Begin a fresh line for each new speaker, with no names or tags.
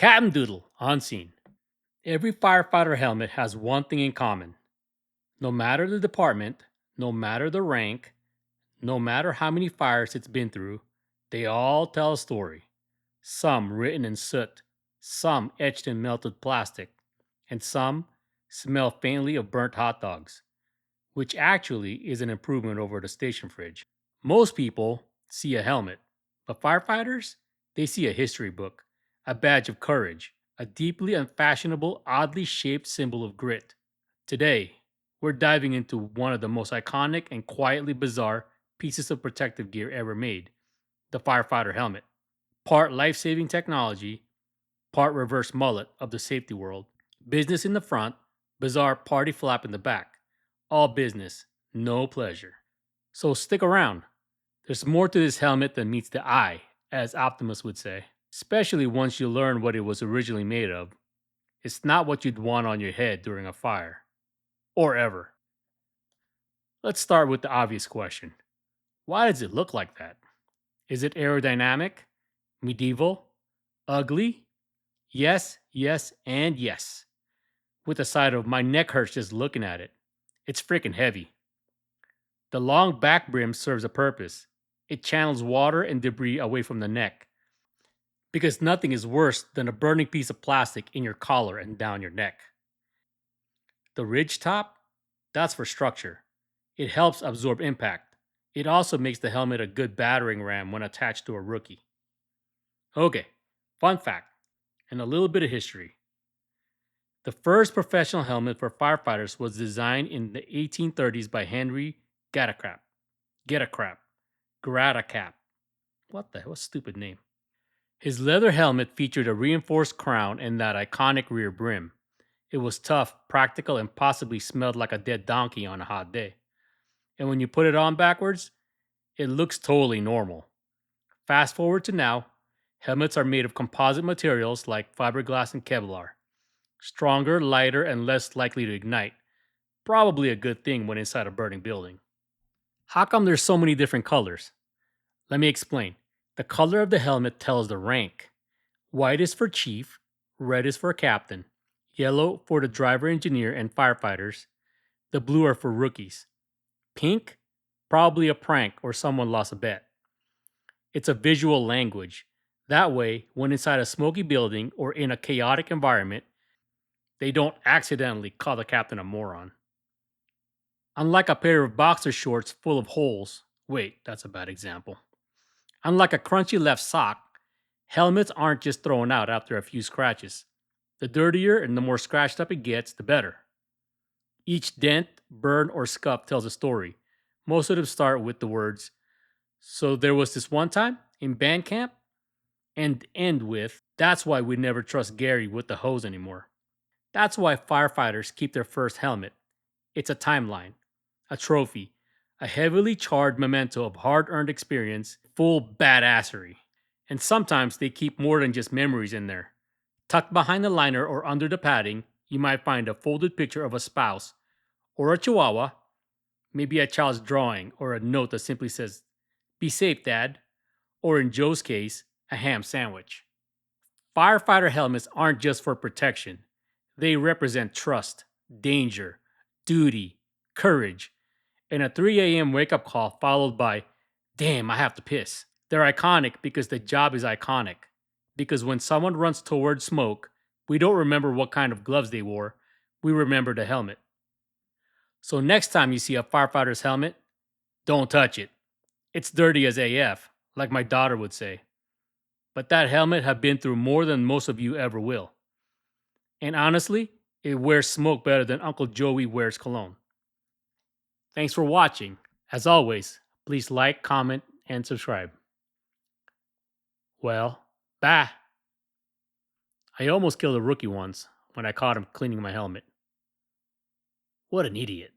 Captain Doodle on scene. Every firefighter helmet has one thing in common. No matter the department, no matter the rank, no matter how many fires it's been through, they all tell a story. Some written in soot, some etched in melted plastic, and some smell faintly of burnt hot dogs, which actually is an improvement over the station fridge. Most people see a helmet, but firefighters, they see a history book, a badge of courage, a deeply unfashionable, oddly shaped symbol of grit. Today, we're diving into one of the most iconic and quietly bizarre pieces of protective gear ever made, the firefighter helmet. Part life saving technology, part reverse mullet of the safety world. Business in the front, bizarre party flap in the back. All business, no pleasure. So stick around. There's more to this helmet than meets the eye, as Optimus would say, especially once you learn what it was originally made of. It's not what you'd want on your head during a fire, or ever. Let's start with the obvious question. Why does it look like that? Is it aerodynamic? Medieval? Ugly? Yes, yes, and yes. With a side of my neck hurts just looking at it. It's freaking heavy. The long back brim serves a purpose. It channels water and debris away from the neck. Because nothing is worse than a burning piece of plastic in your collar and down your neck. The ridge top? That's for structure. It helps absorb impact. It also makes the helmet a good battering ram when attached to a rookie. Okay, fun fact, and a little bit of history. The first professional helmet for firefighters was designed in the 1830s by Henry Gattacrap. Gettacrap. Gratacap. What the hell? What a stupid name. His leather helmet featured a reinforced crown and that iconic rear brim. It was tough, practical, and possibly smelled like a dead donkey on a hot day. And when you put it on backwards, it looks totally normal. Fast forward to now, helmets are made of composite materials like fiberglass and Kevlar. Stronger, lighter, and less likely to ignite. Probably a good thing when inside a burning building. How come there's so many different colors? Let me explain. The color of the helmet tells the rank. White is for chief, red is for captain, yellow for the driver, engineer, and firefighters. The blue are for rookies. Pink? Probably a prank or someone lost a bet. It's a visual language. That way, when inside a smoky building or in a chaotic environment, they don't accidentally call the captain a moron. Unlike a pair of boxer shorts full of holes, wait, that's a bad example. Unlike a crunchy left sock, helmets aren't just thrown out after a few scratches. The dirtier and the more scratched up it gets, the better. Each dent, burn, or scuff tells a story. Most of them start with the words, "So there was this one time in band camp," and end with, "That's why we never trust Gary with the hose anymore." That's why firefighters keep their first helmet. It's a timeline, a trophy, a heavily charged memento of hard earned experience, full badassery. And sometimes they keep more than just memories in there. Tucked behind the liner or under the padding, you might find a folded picture of a spouse, or a chihuahua, maybe a child's drawing, or a note that simply says, "Be safe, Dad," or in Joe's case, a ham sandwich. Firefighter helmets aren't just for protection, they represent trust, danger, duty, courage, and a 3 a.m. wake up call followed by, "Damn, I have to piss." They're iconic because the job is iconic. Because when someone runs toward smoke, we don't remember what kind of gloves they wore, we remember the helmet. So next time you see a firefighter's helmet, don't touch it. It's dirty as AF, like my daughter would say. But that helmet have been through more than most of you ever will. And honestly, it wears smoke better than Uncle Joey wears cologne. Thanks for watching. As always, please like, comment, and subscribe. Well, bye. I almost killed a rookie once when I caught him cleaning my helmet. What an idiot.